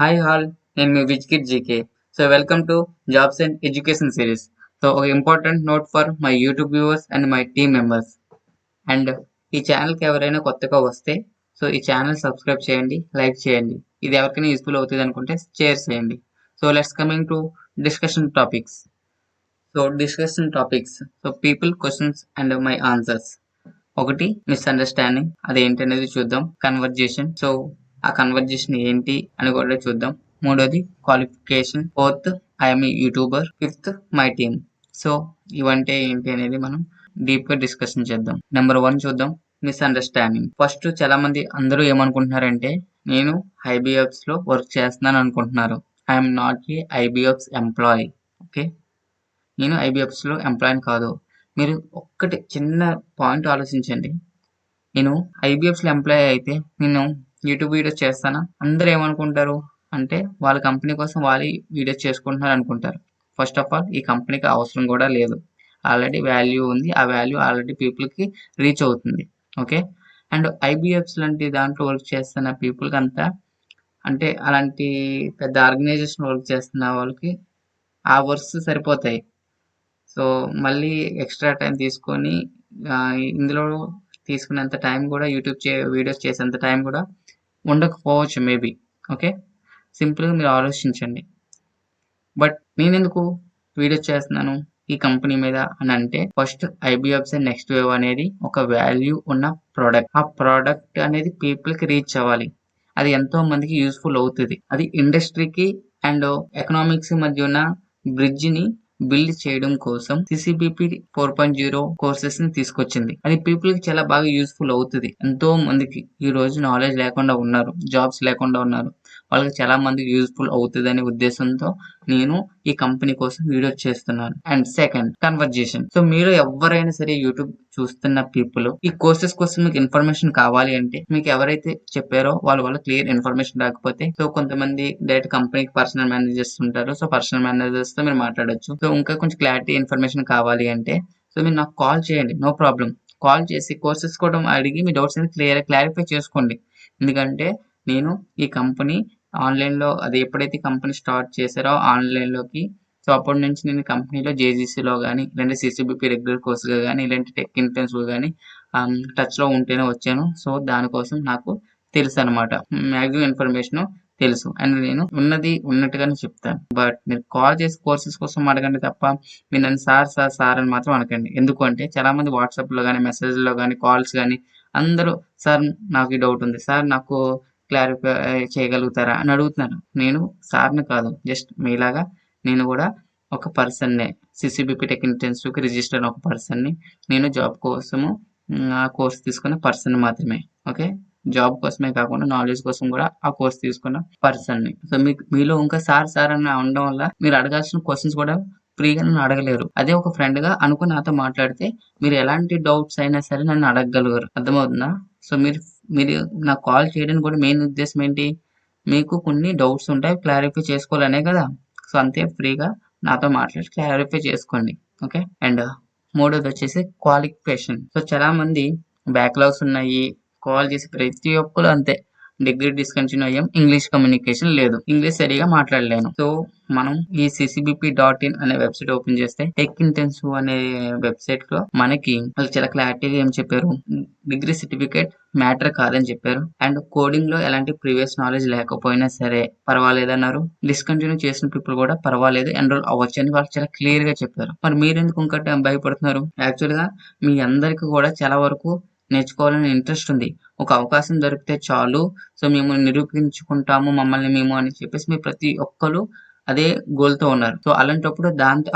Hi all, నేను మీ Wizkid GK. So welcome to jobs and education series. So ఒక important note for my YouTube viewers and my team members. And ఈ ఛానల్కి ఎవరైనా కొత్తగా వస్తే సో ఈ ఛానల్ సబ్స్క్రైబ్ చేయండి, లైక్ చేయండి. ఇది ఎవరికైనా యూస్ఫుల్ అవుతుంది అనుకుంటే షేర్ చేయండి. So let's coming to discussion topics. So people questions and my answers. ఒకటి మిస్అండర్స్టాండింగ్, అదేంటనేది చూద్దాం. కన్వర్జేషన్, సో ఆ కన్వర్జేషన్ ఏంటి అని కూడా చూద్దాం. మూడోది qualification. Fourth, I'm YouTuber. Fifth, my team. So ఇవంటే ఏంటి అనేది మనం డీప్ గా డిస్కషన్ చేద్దాం. నెంబర్ 1 చూద్దాం, మిస్అండర్స్టాండింగ్. ఫస్ట్ చాలా మంది అందరూ ఏమనుకుంటున్నారంటే నేను ఐబిఎఫ్స్ లో వర్క్ చేస్తున్నాను అనుకుంటున్నారు. I'm not a IBFS employee. Okay, నేను ఐబిఎఫ్స్ లో ఎంప్లాయీ కాదు. మీరు ఒక్కటి చిన్న పాయింట్ ఆలోచించండి. నేను ఐబిఎఫ్స్ లో ఎంప్లాయీ అయితే నేను యూట్యూబ్ వీడియోస్ చేస్తానా? అందరూ ఏమనుకుంటారు అంటే వాళ్ళ కంపెనీ కోసం వాళ్ళే వీడియోస్ చేసుకుంటున్నారు అనుకుంటారు. ఫస్ట్ ఆఫ్ ఆల్ ఈ కంపెనీకి అవసరం కూడా లేదు. ఆల్రెడీ వాల్యూ ఉంది. ఆ వాల్యూ ఆల్రెడీ పీపుల్కి రీచ్ అవుతుంది. ఓకే, అండ్ ఐబిఎఫ్స్ లాంటి దాంట్లో వర్క్ చేస్తున్న పీపుల్కి అంతా అంటే అలాంటి పెద్ద ఆర్గనైజేషన్ వర్క్ చేస్తున్న వాళ్ళకి ఆ వర్క్స్ సరిపోతాయి. సో మళ్ళీ ఎక్స్ట్రా టైం తీసుకొని ఇందులో తీసుకునేంత టైం కూడా యూట్యూబ్ వీడియోస్ చేసేంత టైం కూడా ఉండకపోవచ్చు మేబీ. ఓకే, సింపుల్గా మీరు ఆలోచించండి. బట్ నేనెందుకు వీడియోస్ చేస్తున్నాను ఈ కంపెనీ మీద అని అంటే, ఫస్ట్ ఐబిఎఫ్స్ అండ్ నెక్స్ట్ వేవ్ అనేది ఒక వాల్యూ ఉన్న ప్రోడక్ట్. ఆ ప్రోడక్ట్ అనేది పీపుల్కి రీచ్ అవ్వాలి. అది ఎంతో మందికి యూస్ఫుల్ అవుతుంది. అది ఇండస్ట్రీకి అండ్ ఎకనామిక్స్ మధ్య ఉన్న బ్రిడ్జిని బిల్డ్ చేయడం కోసం సిసిబిపి 4.0 కోర్సెస్ ని తీసుకొచ్చింది. అది పీపుల్ కి చాలా బాగా యూస్ఫుల్ అవుతుంది. ఎంతో మందికి ఈ రోజు నాలెడ్జ్ లేకుండా ఉన్నారు, జాబ్స్ లేకుండా ఉన్నారు. వాళ్ళకి చాలా మందికి యూస్ఫుల్ అవుతుంది అనే ఉద్దేశంతో నేను ఈ కంపెనీ కోసం వీడియో చేస్తున్నాను. And second, conversation. సో మీరు ఎవరైనా సరే యూట్యూబ్ చూస్తున్న పీపుల్ ఈ కోర్సెస్ కోసం మీకు ఇన్ఫర్మేషన్ కావాలి అంటే మీకు ఎవరైతే చెప్పారో వాళ్ళ క్లియర్ ఇన్ఫర్మేషన్ రాకపోతే సో కొంతమంది డైరెక్ట్ కంపెనీకి పర్సనల్ మేనేజర్స్ ఉంటారు. సో పర్సనల్ మేనేజర్స్ తో మీరు మాట్లాడొచ్చు. సో ఇంకా కొంచెం క్లారిటీ ఇన్ఫర్మేషన్ కావాలి అంటే సో మీరు నాకు కాల్ చేయండి, నో ప్రాబ్లం. కాల్ చేసి కోర్సెస్ కూడా అడిగి మీ డౌట్స్ అనేది క్లారిఫై చేసుకోండి. ఎందుకంటే నేను ఈ కంపెనీ ఆన్లైన్లో అది ఎప్పుడైతే కంపెనీ స్టార్ట్ చేశారో ఆన్లైన్లోకి, సో అప్పటి నుంచి నేను కంపెనీలో జేజీసీలో కానీ ఇలాంటి సిసిబిపి రెగ్యులర్ కోర్సుగా కానీ ఇలాంటి టెక్ ఇంటర్న్స్లో కానీ టచ్లో ఉంటేనే వచ్చాను. సో దానికోసం నాకు తెలుసు అనమాట, మ్యాక్సిమం ఇన్ఫర్మేషన్ తెలుసు. అండ్ నేను ఉన్నది ఉన్నట్టుగానే చెప్తాను. బట్ మీరు కాల్ చేసి కోర్సెస్ కోసం అడగండి తప్ప మీరు నన్ను సార్ సార్ సార్ అని మాత్రం అనకండి. ఎందుకంటే చాలా మంది వాట్సాప్లో కానీ మెసేజ్లో కానీ కాల్స్ కానీ అందరూ సార్ నాకు ఈ డౌట్ ఉంది, సార్ నాకు క్లారిఫై చేయగలుగుతారా అని అడుగుతున్నారు. నేను సార్ని కాదు, జస్ట్ మీలాగా నేను కూడా ఒక పర్సన్నే. సిసిబిపి టెక్ ఇంటెన్సివ్కి రిజిస్టర్ అయిన ఒక పర్సన్ని. నేను జాబ్ కోసము ఆ కోర్స్ తీసుకున్న పర్సన్ మాత్రమే. ఓకే, జాబ్ కోసమే కాకుండా నాలెడ్జ్ కోసం కూడా ఆ కోర్స్ తీసుకున్న పర్సన్ని. సో మీలో ఇంకా సార్ సార్ అని ఉండడం వల్ల మీరు అడగాల్సిన క్వశ్చన్స్ కూడా ఫ్రీగా నన్ను అడగలేరు. అదే ఒక ఫ్రెండ్ గా అనుకుని నాతో మాట్లాడితే మీరు ఎలాంటి డౌట్స్ అయినా సరే నన్ను అడగగలరు. అర్థమవుతుందా? సో మీరు మీరు నాకు కాల్ చేయడానికి కూడా మెయిన్ ఉద్దేశం ఏంటి? మీకు కొన్ని డౌట్స్ ఉంటాయి, క్లారిఫై చేసుకోవాలనే కదా. సో అంతే, ఫ్రీగా నాతో మాట్లాడి క్లారిఫై చేసుకోండి. ఓకే, అండ్ మూడోది వచ్చేసి క్వాలిఫికేషన్. సో చాలా మంది బ్యాక్లాగ్స్ ఉన్నాయి, కాల్ చేసి ప్రతి ఒక్కరు అంతే, డిగ్రీ డిస్కంటిన్యూ అయ్యాం, ఇంగ్లీష్ కమ్యూనికేషన్ లేదు, ఇంగ్లీష్ సరిగా మాట్లాడలేను. సో మనం ఈ ccbp.in అనే వెబ్సైట్ ఓపెన్ చేస్తే టెక్ ఇంటెన్సివ్ అనే వెబ్సైట్ లో మనకి వాళ్ళు చాలా క్లారిటీగా ఏం చెప్పారు, డిగ్రీ సర్టిఫికేట్ మ్యాటర్ కాదని చెప్పారు. అండ్ కోడింగ్ లో ఎలాంటి ప్రీవియస్ నాలెడ్జ్ లేకపోయినా సరే పర్వాలేదన్నారు. డిస్కంటిన్యూ చేసిన పీపుల్ కూడా పర్వాలేదు, ఎన్రోల్ అవ్వచ్చు అని వాళ్ళు చాలా క్లియర్ గా చెప్పారు. మరి మీరెందుకు ఇంకా భయపడుతున్నారు? యాక్చువల్ గా మీ అందరికి కూడా చాలా వరకు నేర్చుకోవాలని ఇంట్రెస్ట్ ఉంది. ఒక అవకాశం దొరికితే చాలు, సో మేము నిరూపించుకుంటాము మమ్మల్ని మేము అని చెప్పేసి మీరు ప్రతి ఒక్కరు అదే గోల్ తో ఉన్నారు. సో అలాంటప్పుడు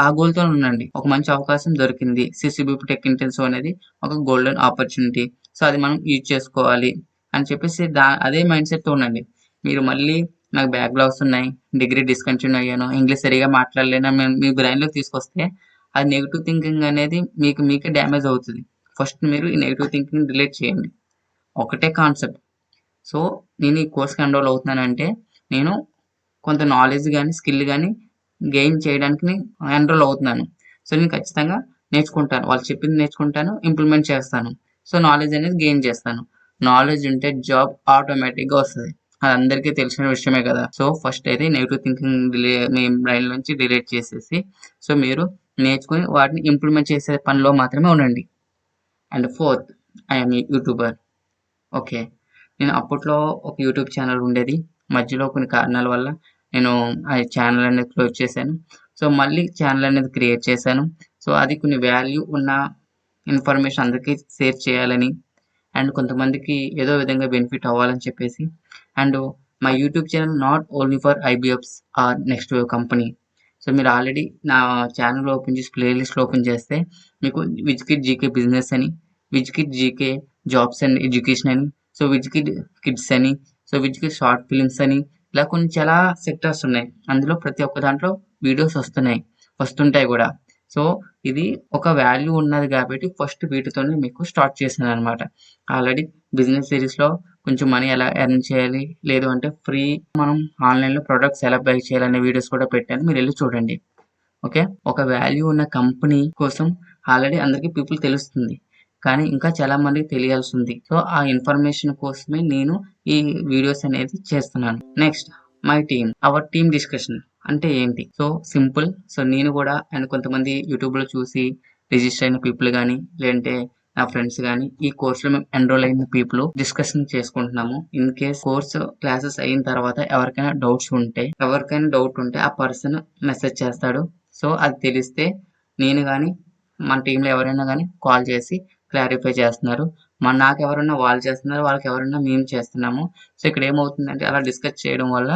ఆ గోల్ తో ఉండండి. ఒక మంచి అవకాశం దొరికింది, సిసిబిపి టెక్ ఇంటెన్సివ్ అనేది ఒక గోల్డెన్ ఆపర్చునిటీ. సో అది మనం యూజ్ చేసుకోవాలి అని చెప్పేసి అదే మైండ్ సెట్ తో ఉండండి. మీరు మళ్ళీ నాకు బ్యాక్లాగ్స్ ఉన్నాయి, డిగ్రీ డిస్కంటిన్యూ అయ్యాను, ఇంగ్లీష్ సరిగా మాట్లాడలేను మీ బ్రెయిన్ లోకి తీసుకొస్తే అది నెగిటివ్ థింకింగ్ అనేది మీకే డ్యామేజ్ అవుతుంది. ఫస్ట్ మీరు ఈ నెగిటివ్ థింకింగ్ డిలీట్ చేయండి. ఒకటే కాన్సెప్ట్. సో నేను ఈ కోర్స్కి ఎన్రోల్ అవుతున్నానంటే నేను కొంత నాలెడ్జ్ కానీ స్కిల్ కానీ గెయిన్ చేయడానికి ఎన్రోల్ అవుతున్నాను. సో నేను ఖచ్చితంగా నేర్చుకుంటాను, వాళ్ళు చెప్పింది నేర్చుకుంటాను, ఇంప్లిమెంట్ చేస్తాను. సో నాలెడ్జ్ అనేది గెయిన్ చేస్తాను. నాలెడ్జ్ ఉంటే జాబ్ ఆటోమేటిక్గా వస్తుంది. అది అందరికీ తెలిసిన విషయమే కదా. సో ఫస్ట్ అయితే నెగెటివ్ థింకింగ్ మీ బ్రైన్ నుంచి డిలీట్ చేసేసి సో మీరు నేర్చుకొని వాటిని ఇంప్లిమెంట్ చేసే పనిలో మాత్రమే ఉండండి. And fourth, I'm YouTuber. Okay. నేను అప్పట్లో ఒక యూట్యూబ్ ఛానల్ ఉండేది. మధ్యలో కొన్ని కారణాల వల్ల నేను ఆ ఛానల్ అనేది క్లోజ్ చేశాను. సో మళ్ళీ ఛానల్ అనేది క్రియేట్ చేశాను. సో అది కొన్ని వాల్యూ ఉన్న ఇన్ఫర్మేషన్ అందరికీ షేర్ చేయాలని అండ్ కొంతమందికి ఏదో విధంగా బెనిఫిట్ అవ్వాలని చెప్పేసి and my YouTube channel not only for IBFS or next wave company. So మీరు ఆల్రెడీ నా ఛానల్ ఓపెన్ చేసి ప్లేలిస్ట్లో ఓపెన్ చేస్తే మీకు విజ్కిడ్ జీకే బిజినెస్ అని, Wizkid GK jobs and education అని, సో విజ్కిడ్ కిడ్స్ అని, సో విజ్కిడ్ షార్ట్ ఫిలిమ్స్ అని, ఇలా కొన్ని చాలా సెక్టర్స్ ఉన్నాయి. అందులో ప్రతి ఒక్క దాంట్లో వీడియోస్ వస్తుంటాయి కూడా. సో ఇది ఒక వాల్యూ ఉన్నది కాబట్టి ఫస్ట్ వీటితోనే మీకు స్టార్ట్ చేశాను అనమాట. ఆల్రెడీ బిజినెస్ సిరీస్లో కొంచెం మనీ ఎలా ఎర్న్ చేయాలి, లేదు అంటే ఫ్రీ మనం ఆన్లైన్లో ప్రొడక్ట్స్ ఎలా బై చేయాలనే వీడియోస్ కూడా పెట్టాను, మీరు వెళ్ళి చూడండి. ఓకే. ఒక వాల్యూ ఉన్న కంపెనీ కోసం ఆల్రెడీ అందరికీ పీపుల్ తెలుస్తుంది, కానీ ఇంకా చాలా మందికి తెలియాల్సి ఉంది. సో ఆ ఇన్ఫర్మేషన్ కోసమే నేను ఈ వీడియోస్ అనేది చేస్తున్నాను. Next, my team, our team discussion అంటే ఏంటి? So simple. సో నేను కూడా అండ్ కొంతమంది యూట్యూబ్లో చూసి రిజిస్టర్ అయిన పీపుల్ కానీ లేదంటే నా ఫ్రెండ్స్ కానీ ఈ కోర్సులో మేము ఎన్రోల్ అయిన పీపుల్ డిస్కషన్ చేసుకుంటున్నాము. ఇన్ కేస్ కోర్సు క్లాసెస్ అయిన తర్వాత ఎవరికైనా డౌట్ ఉంటే ఆ పర్సన్ మెసేజ్ చేస్తాడు. సో అది తెలిస్తే నేను కానీ మన టీంలో ఎవరైనా కానీ కాల్ చేసి క్లారిఫై చేస్తున్నారు. నాకు ఎవరైనా వాళ్ళు చేస్తున్నారు, వాళ్ళకి ఎవరైనా మేము చేస్తున్నాము. సో ఇక్కడ ఏమవుతుందంటే అలా డిస్కస్ చేయడం వల్ల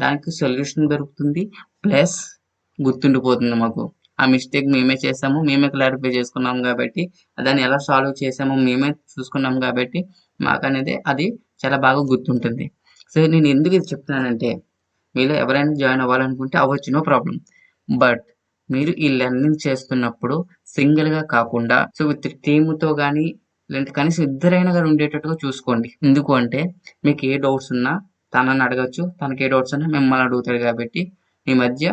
దానికి సొల్యూషన్ దొరుకుతుంది, ప్లస్ గుర్తుండిపోతుంది మాకు. ఆ మిస్టేక్ మేమే చేసాము, మేమే క్లారిఫై చేసుకున్నాం కాబట్టి దాన్ని ఎలా సాల్వ్ చేసామో మేమే చూసుకున్నాం కాబట్టి మాకు అనేది అది చాలా బాగా గుర్తుంటుంది. సో నేను ఎందుకు ఇది చెప్తున్నానంటే మీలో ఎవరైనా జాయిన్ అవ్వాలనుకుంటే అవ్వచ్చు, నో ప్రాబ్లం. బట్ మీరు ఈ లెర్నింగ్ చేస్తున్నప్పుడు సింగిల్గా కాకుండా సో విత్ టీమ్తో కానీ లేదంటే కనీసం ఇద్దరైనా కానీ ఉండేటట్టుగా చూసుకోండి. ఎందుకు అంటే మీకు ఏ డౌట్స్ ఉన్నా తనని అడగచ్చు, తనకి ఏ డౌట్స్ ఉన్నా మిమ్మల్ని అడుగుతారు కాబట్టి మీ మధ్య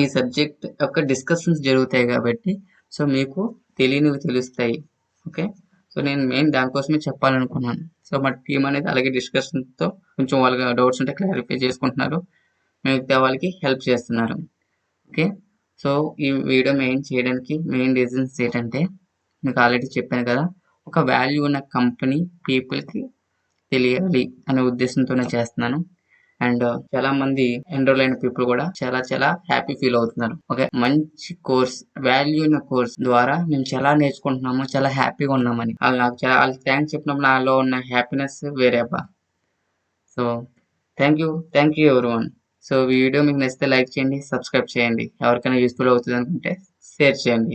ఈ సబ్జెక్ట్ యొక్క డిస్కషన్స్ జరుగుతాయి కాబట్టి సో మీకు తెలియనివి తెలుస్తాయి. ఓకే. సో నేను మెయిన్ దానికోసమే చెప్పాలనుకున్నాను. సో మా టీం అనేది అలాగే డిస్కషన్తో కొంచెం వాళ్ళకి డౌట్స్ ఉంటే క్లారిఫై చేసుకుంటున్నారు, మిగతా వాళ్ళకి హెల్ప్ చేస్తున్నారు. ఓకే. సో ఈ వీడియో చేయడానికి మెయిన్ రీజన్స్ ఏంటంటే మీకు ఆల్రెడీ చెప్పాను కదా, ఒక వాల్యూ ఉన్న కంపెనీ పీపుల్కి తెలియాలి అనే ఉద్దేశంతోనే చేస్తున్నాను. అండ్ చాలా మంది ఎన్రోల్ అయిన పీపుల్ కూడా చాలా చాలా హ్యాపీ ఫీల్ అవుతున్నారు. ఓకే. మంచి కోర్స్, వాల్యూ ఉన్న కోర్స్ ద్వారా మేము చాలా నేర్చుకుంటున్నాము, చాలా హ్యాపీగా ఉన్నామని నాకు చాలా థ్యాంక్స్ చెప్పినప్పుడు నాలో ఉన్న హ్యాపీనెస్ వేరే అబ్బా. So thank you everyone. So ఈ వీడియో మీకు నచ్చితే లైక్ చేయండి, సబ్స్క్రైబ్ చేయండి, ఎవరికైనా యూస్ఫుల్ అవుతుంది అనుకుంటే షేర్ చేయండి.